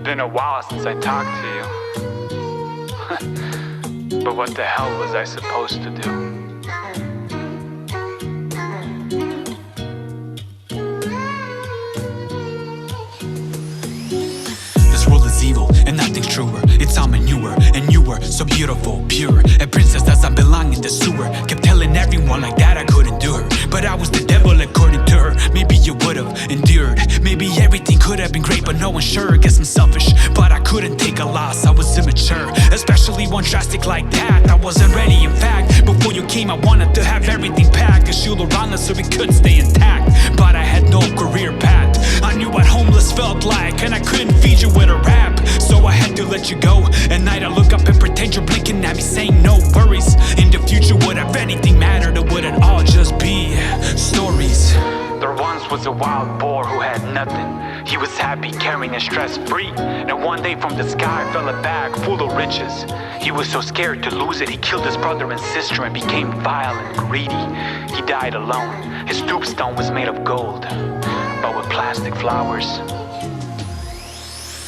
been a while since I talked to you. But what the hell was I supposed to do? This world is evil and nothing's truer. It's all manure and you were so beautiful, pure. A princess doesn't belong in the sewer. Kept telling everyone like that I couldn't do her, but I was the devil according to her. Maybe you would've endured. Maybe everything could have been great, but no one sure. Guess I'm selfish, but I couldn't take a loss. I was immature, especially one drastic like that. I wasn't ready, in fact. Before you came I wanted to have everything packed, a shield around us so we could stay intact. But I had no career path. I knew what homeless felt like, and I couldn't feed you with a rap, so I had to let you go. At night I look up and pretend you're blinking at me, saying no worries. In the future, would have anything mattered, or would it all just be stories? There once was a wild boar who had nothing. He was happy, carrying and stress-free. And one day from the sky fell a bag full of riches. He was so scared to lose it, he killed his brother and sister and became vile and greedy. He died alone. His tombstone was made of gold, but with plastic flowers.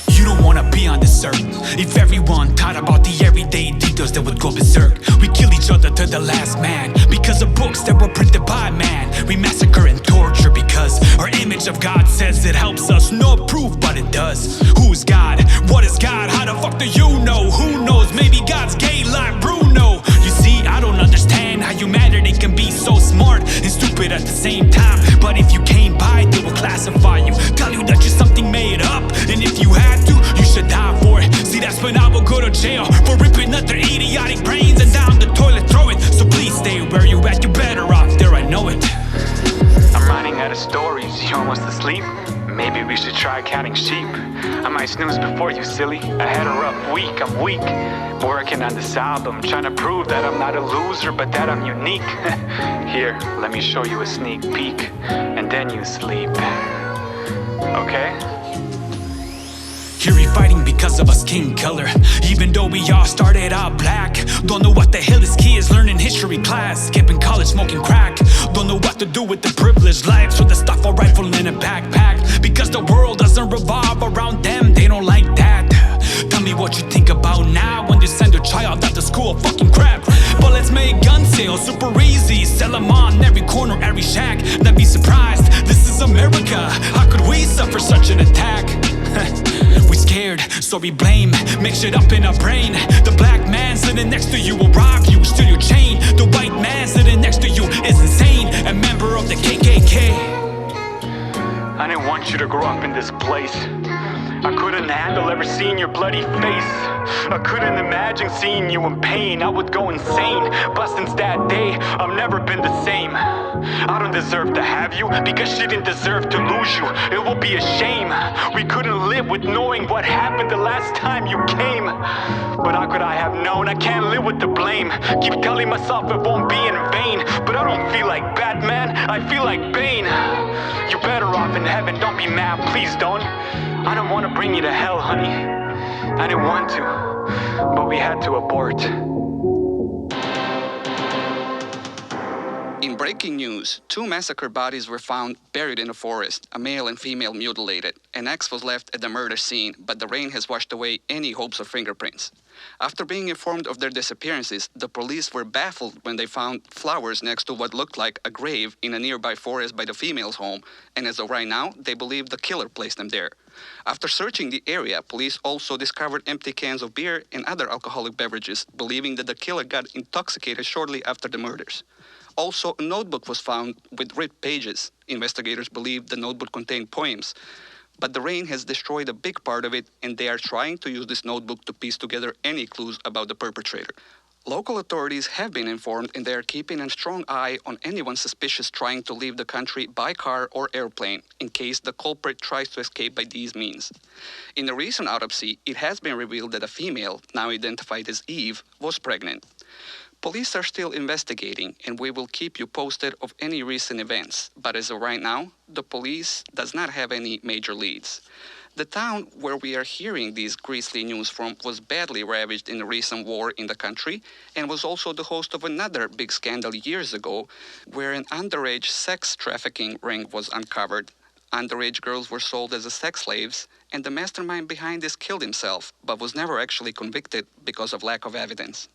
You don't wanna be on this earth. If everyone taught about the everyday details, that would go berserk. We kill each other to the last man because of books that were printed by man. We massacre and torture because our image of God says it helps us. No proof, but it does. Who's God? What is God? How the fuck do you know? Who knows? Maybe God's gay like Bruno. You see, I don't understand how humanity can be so smart and stupid at the same time. But if you came by, they will classify you, tell you that you're something made up. And if you had to, you should die for it. See, that's when I will go to jail for ripping up their idiotic brains and down the toilet throw it. So please stay where you at, you're better off there, I know it. I'm running out of stories, you almost asleep? Maybe we should try counting sheep. I might snooze before you, silly. I had a rough week, I'm weak. Working on this album, trying to prove that I'm not a loser, but that I'm unique. Here, let me show you a sneak peek, and then you sleep. Okay? Here we fighting because of a skin color, even though we all started out black. Don't know what the hell this kid is learning history class, skipping college, smoking crack. Don't know what to do with the privileged lives, with the stuff a rifle in a backpack. Because the world doesn't revolve around them, they don't like that. Tell me what you think about now when they send your child out to school, fucking crap. But let's make gun sales super easy, sell them on every corner, every shack. Then be surprised, this is America. How could we suffer such an attack? We scared, so we blame, mix it up in our brain. The black man sitting next to you will rob you, steal your chain. The white man sitting next to you is insane, a member of the KKK. I didn't want you to grow up in this place. I couldn't handle ever seeing your bloody face. I couldn't imagine seeing you in pain. I would go insane, but since that day I've never been the same. I don't deserve to have you because she didn't deserve to lose you. It will be a shame. We couldn't live with knowing what happened the last time you came. But how could I have known? I can't live with the blame. Keep telling myself it won't be in vain, but I don't feel like Batman, I feel like Bane. You're better off in heaven, don't be mad, please don't. I don't want to bring you to hell, honey. I didn't want to, but we had to abort. In breaking news, 2 massacred bodies were found buried in a forest, a male and female mutilated. An axe was left at the murder scene, but the rain has washed away any hopes of fingerprints. After being informed of their disappearances, the police were baffled when they found flowers next to what looked like a grave in a nearby forest by the female's home, and as of right now, they believe the killer placed them there. After searching the area, police also discovered empty cans of beer and other alcoholic beverages, believing that the killer got intoxicated shortly after the murders. Also, a notebook was found with ripped pages. Investigators believe the notebook contained poems, but the rain has destroyed a big part of it, and they are trying to use this notebook to piece together any clues about the perpetrator. Local authorities have been informed, and they are keeping a strong eye on anyone suspicious trying to leave the country by car or airplane, in case the culprit tries to escape by these means. In a recent autopsy, it has been revealed that a female, now identified as Eve, was pregnant. Police are still investigating, and we will keep you posted of any recent events, but as of right now, the police does not have any major leads. The town where we are hearing these grisly news from was badly ravaged in the recent war in the country, and was also the host of another big scandal years ago, where an underage sex trafficking ring was uncovered. Underage girls were sold as sex slaves, and the mastermind behind this killed himself, but was never actually convicted because of lack of evidence.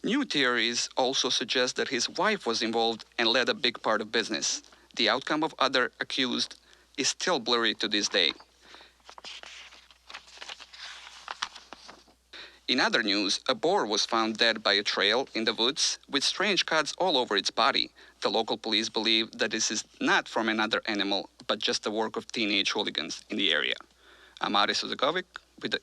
New theories also suggest that his wife was involved and led a big part of business. The outcome of other accused is still blurry to this day. In other news, a boar was found dead by a trail in the woods with strange cuts all over its body. The local police believe that this is not from another animal, but just the work of teenage hooligans in the area. I'm Aris Uzakovic with the